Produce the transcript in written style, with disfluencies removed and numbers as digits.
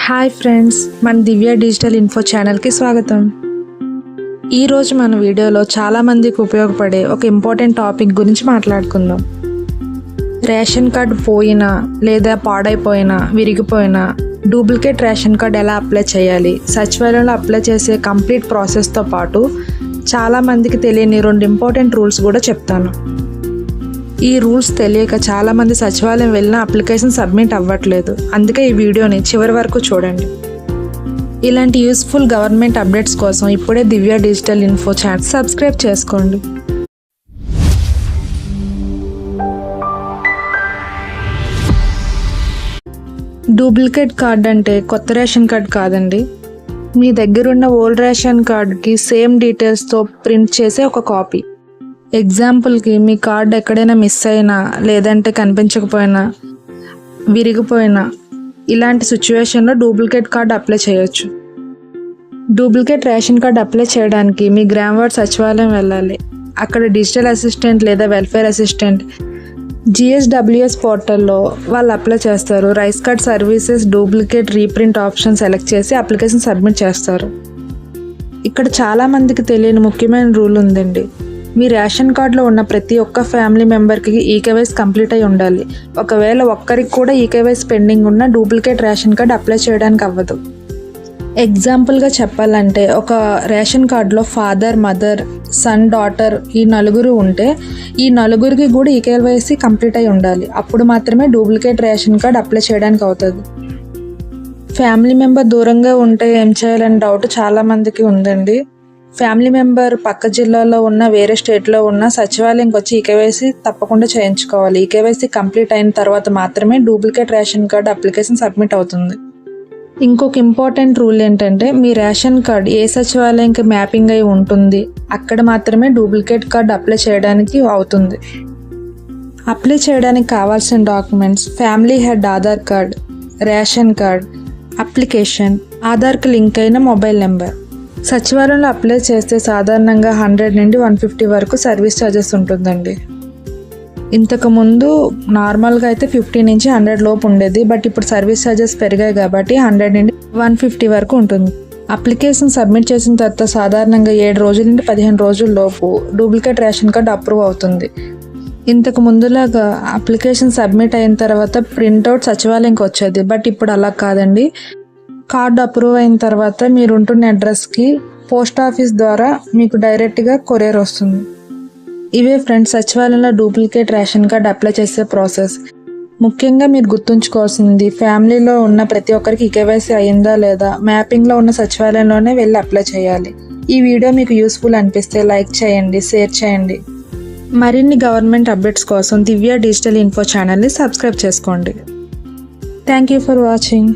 Hi friends, మన దివ్య digital info ఛానల్కి స్వాగతం. ఈరోజు మన వీడియోలో చాలామందికి ఉపయోగపడే ఒక ఇంపార్టెంట్ టాపిక్ గురించి మాట్లాడుకుందాం. రేషన్ కార్డు పోయినా లేదా పాడైపోయినా విరిగిపోయినా డూప్లికేట్ రేషన్ కార్డు ఎలా అప్లై చేయాలి, సచివాలయంలో అప్లై చేసే కంప్లీట్ ప్రాసెస్తో పాటు చాలామందికి తెలియని 2 ఇంపార్టెంట్ రూల్స్ కూడా చెప్తాను. ఈ రూల్స్ తెలియక చాలామంది సచివాలయం వెళ్ళిన అప్లికేషన్ సబ్మిట్ అవ్వట్లేదు. అందుకే ఈ వీడియోని చివరి వరకు చూడండి. ఇలాంటి యూస్ఫుల్ గవర్నమెంట్ అప్డేట్స్ కోసం ఇప్పుడే దివ్య డిజిటల్ ఇన్ఫో ఛానల్ సబ్స్క్రైబ్ చేసుకోండి. డూప్లికేట్ కార్డ్ అంటే కొత్త రేషన్ కార్డ్ కాదండి. మీ దగ్గరున్న ఓల్డ్ రేషన్ కార్డుకి సేమ్ డీటెయిల్స్తో ప్రింట్ చేసే ఒక కాపీ. ఎగ్జాంపుల్కి మీ కార్డు ఎక్కడైనా మిస్ అయినా, లేదంటే కనిపించకపోయినా, విరిగిపోయినా, ఇలాంటి సిచ్యువేషన్లో డూప్లికేట్ కార్డు అప్లై చేయొచ్చు. డూప్లికేట్ రేషన్ కార్డు అప్లై చేయడానికి మీ గ్రామ వార్డ్ సచివాలయం వెళ్ళాలి. అక్కడ డిజిటల్ అసిస్టెంట్ లేదా వెల్ఫేర్ అసిస్టెంట్ GSWS పోర్టల్లో వాళ్ళు అప్లై చేస్తారు. Rice card services duplicate reprint option select చేసి అప్లికేషన్ సబ్మిట్ చేస్తారు. ఇక్కడ చాలామందికి తెలియని ముఖ్యమైన రూల్ ఉందండి. మీ రేషన్ కార్డులో ఉన్న ప్రతి ఒక్క ఫ్యామిలీ మెంబర్కి ఈకేవైసీ కంప్లీట్ అయి ఉండాలి. ఒకవేళ ఒక్కరికి కూడా ఈకేవైసీ పెండింగ్ ఉన్న డూప్లికేట్ రేషన్ కార్డు అప్లై చేయడానికి అవ్వదు. ఎగ్జాంపుల్గా చెప్పాలంటే, ఒక రేషన్ కార్డులో ఫాదర్, మదర్, సన్, డాటర్ ఈ నలుగురు ఉంటే ఈ నలుగురికి కూడా ఈకేవైసీ కంప్లీట్ అయి ఉండాలి. అప్పుడు మాత్రమే డూప్లికేట్ రేషన్ కార్డు అప్లై చేయడానికి అవుతుంది. ఫ్యామిలీ మెంబర్ దూరంగా ఉంటే ఏం చేయాలని డౌట్ చాలామందికి ఉందండి. ఫ్యామిలీ మెంబర్ పక్క జిల్లాలో ఉన్న, వేరే స్టేట్లో ఉన్న సచివాలయంకి వచ్చి ఈకేవైసీ తప్పకుండా చేయించుకోవాలి. ఈకేవైసీ కంప్లీట్ అయిన తర్వాత మాత్రమే duplicate ration card application submit అవుతుంది. ఇంకొక ఇంపార్టెంట్ రూల్ ఏంటంటే, మీ రేషన్ కార్డు ఏ సచివాలయంకి మ్యాపింగ్ అయి ఉంటుంది అక్కడ మాత్రమే డూప్లికేట్ కార్డు అప్లై చేయడానికి అవుతుంది. అప్లై చేయడానికి కావాల్సిన documents: family head Aadhaar card, ration card, application, ఆధార్కి లింక్ అయిన మొబైల్ నెంబర్. సచివాలయంలో అప్లై చేస్తే సాధారణంగా 100 నుండి 150 వరకు సర్వీస్ ఛార్జెస్ ఉంటుందండి. ఇంతకుముందు నార్మల్గా అయితే 50 నుంచి 100 లోపు ఉండేది. బట్ ఇప్పుడు సర్వీస్ ఛార్జెస్ పెరిగాయి కాబట్టి 100 నుండి 150 వరకు ఉంటుంది. అప్లికేషన్ సబ్మిట్ చేసిన తర్వాత సాధారణంగా 7 రోజుల నుండి 15 రోజుల లోపు డూప్లికేట్ రేషన్ కార్డు అప్రూవ్ అవుతుంది. ఇంతకు ముందులాగా అప్లికేషన్ సబ్మిట్ అయిన తర్వాత ప్రింట్అవుట్ సచివాలయంకి వచ్చేది. బట్ ఇప్పుడు అలా కాదండి. కార్డు అప్రూవ్ అయిన తర్వాత మీరు ఉంటున్న అడ్రస్కి పోస్ట్ ఆఫీస్ ద్వారా మీకు డైరెక్ట్గా కొరియర్ వస్తుంది. ఇవే ఫ్రెండ్స్ సచివాలయంలో డూప్లికేట్ రేషన్ కార్డు అప్లై చేసే ప్రాసెస్. ముఖ్యంగా మీరు గుర్తుంచుకోవాల్సింది, ఫ్యామిలీలో ఉన్న ప్రతి ఒక్కరికి ఈకేవైసీ అయిందా లేదా మ్యాపింగ్లో ఉన్న సచివాలయంలోనే వెళ్ళి అప్లై చేయాలి. ఈ వీడియో మీకు యూస్ఫుల్ అనిపిస్తే లైక్ చేయండి, షేర్ చేయండి. మరిన్ని గవర్నమెంట్ అప్డేట్స్ కోసం దివ్య డిజిటల్ ఇన్ఫో ఛానల్ని సబ్స్క్రైబ్ చేసుకోండి. Thank you for watching.